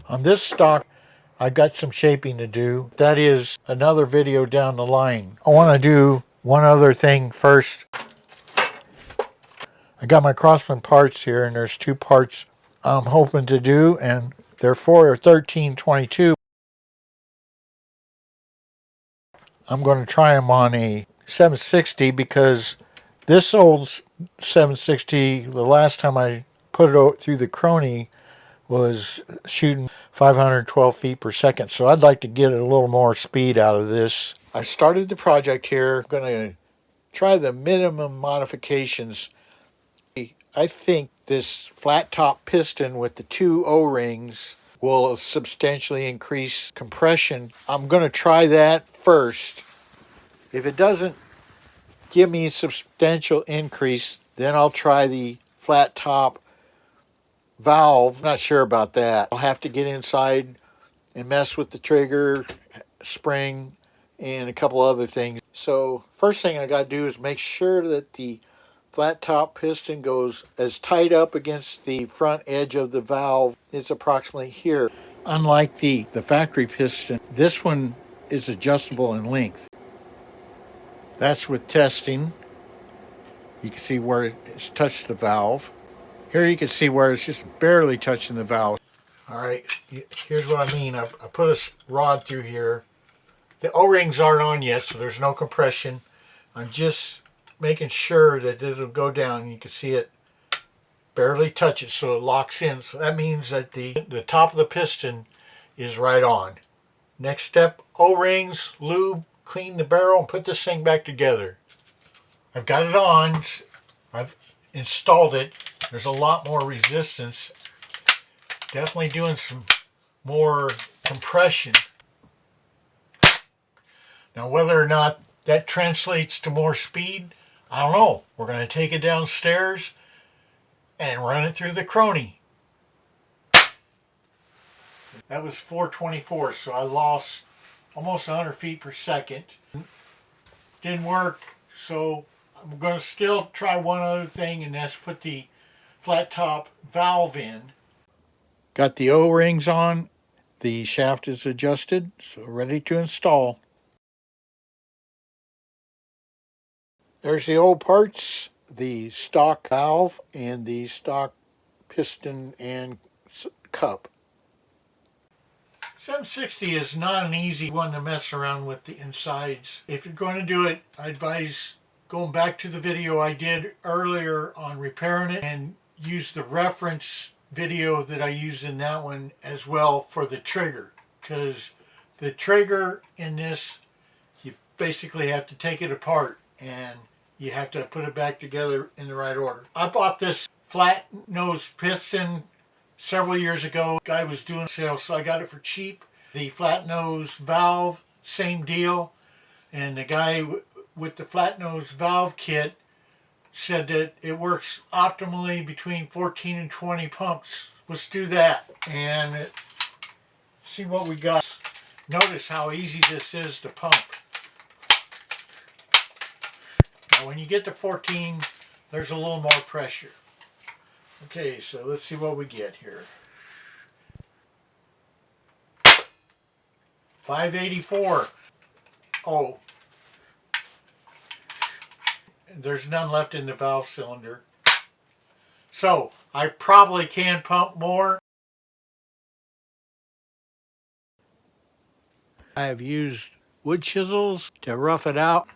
On this stock, I got some shaping to do. That is another video down the line. I want to do one other thing first. I got my Crosman parts here, and there's two parts I'm hoping to do, and they're for 1322. I'm going to try them on a 760 because this old 760, the last time I put it through the Crony, was shooting 512 feet per second. So I'd like to get a little more speed out of this. I started the project here. I'm going to try the minimum modifications. I think this flat top piston with the two O-rings will substantially increase compression. I'm going to try that first. If it doesn't give me a substantial increase, then I'll try the flat top valve. Not sure about that. I'll have to get inside and mess with the trigger, spring, and a couple other things. So first thing I got to do is make sure that the flat top piston goes as tight up against the front edge of the valve is approximately here. Unlike the factory piston, this one is adjustable in length. That's with testing. You can see where it's touched the valve. Here you can see where it's just barely touching the valve. All right, here's what I mean. I put a rod through here. The O-rings aren't on yet, so there's no compression. I'm just making sure that this will go down. You can see it barely touch it, so it locks in. So that means that the top of the piston is right on. Next step, O-rings, lube, clean the barrel, and put this thing back together. I've got it on. I've installed it. There's a lot more resistance. Definitely doing some more compression. Now, whether or not that translates to more speed, I don't know. We're going to take it downstairs and run it through the Crony. That was 424, so I lost almost 100 feet per second. Didn't work, so I'm going to still try one other thing, and that's put the flat top valve in. Got the O-rings on. The shaft is adjusted, so ready to install. There's the old parts, the stock valve and the stock piston and cup. 760 is not an easy one to mess around with the insides. If you're going to do it, I advise going back to the video I did earlier on repairing it and use the reference video that I used in that one as well for the trigger, because the trigger in this, you basically have to take it apart and you have to put it back together in the right order. I bought this flat nose piston several years ago. Guy was doing sales, so I got it for cheap. The flat nose valve, same deal. And the guy with the flat nose valve kit said that it works optimally between 14 and 20 pumps. Let's do that and see what we got. Notice how easy this is to pump. Now when you get to 14, there's a little more pressure. Okay, so let's see what we get here. 584. Oh, there's none left in the valve cylinder. So I probably can pump more. I have used wood chisels to rough it out.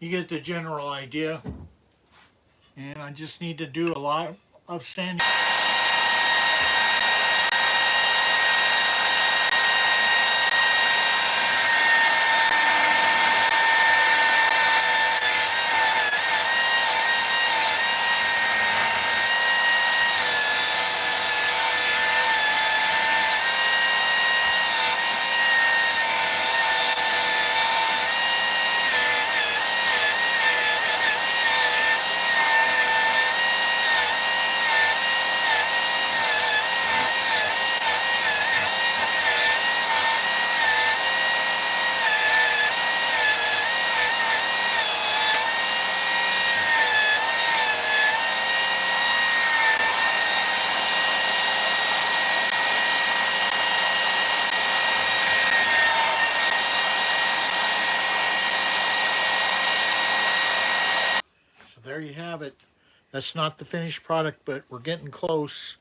You get the general idea. And I just need to do a lot of sanding. So there you have it. That's not the finished product, but we're getting close.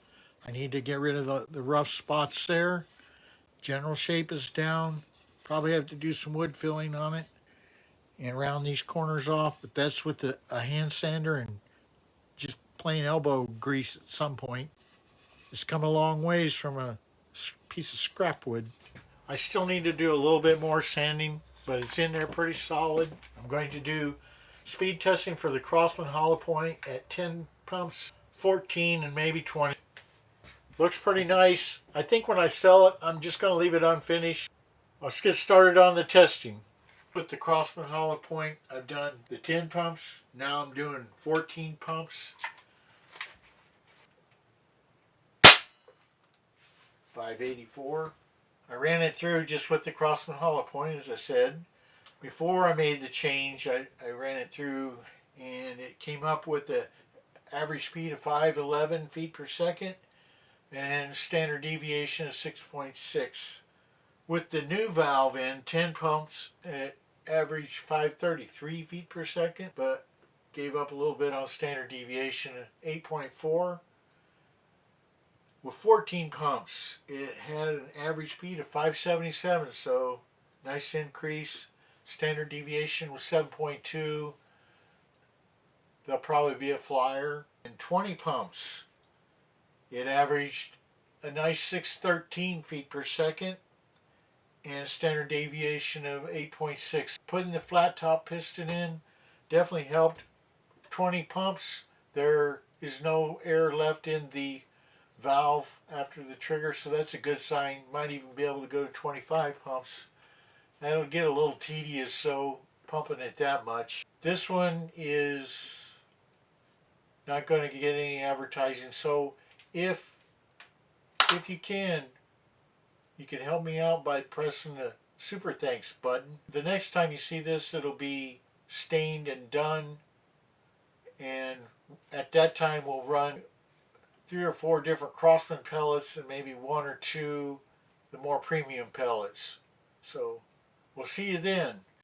I need to get rid of the rough spots there. General shape is down. Probably have to do some wood filling on it and round these corners off, but that's with a hand sander and just plain elbow grease at some point. It's come a long ways from a piece of scrap wood. I still need to do a little bit more sanding, but it's in there pretty solid. I'm going to do speed testing for the Crosman hollow point at 10 pumps, 14, and maybe 20. Looks pretty nice. I think when I sell it, I'm just going to leave it unfinished. Let's get started on the testing. With the Crosman hollow point, I've done the 10 pumps. Now I'm doing 14 pumps. 584. I ran it through just with the Crosman hollow point, as I said. Before I made the change, I ran it through and it came up with the average speed of 511 feet per second and standard deviation of 6.6. With the new valve in, 10 pumps, it averaged 533 feet per second, but gave up a little bit on standard deviation of 8.4. With 14 pumps, it had an average speed of 577, so nice increase. Standard deviation was 7.2. There'll probably be a flyer. And 20 pumps, it averaged a nice 613 feet per second and a standard deviation of 8.6. Putting the flat top piston in definitely helped. 20 pumps, there is no air left in the valve after the trigger, so that's a good sign. Might even be able to go to 25 pumps. That'll get a little tedious, so pumping it that much. This one is not going to get any advertising, so if you can help me out by pressing the super thanks button. The next time you see this, it'll be stained and done, and at that time we'll run 3 or 4 different Crosman pellets and maybe 1 or 2 the more premium pellets. So we'll see you then.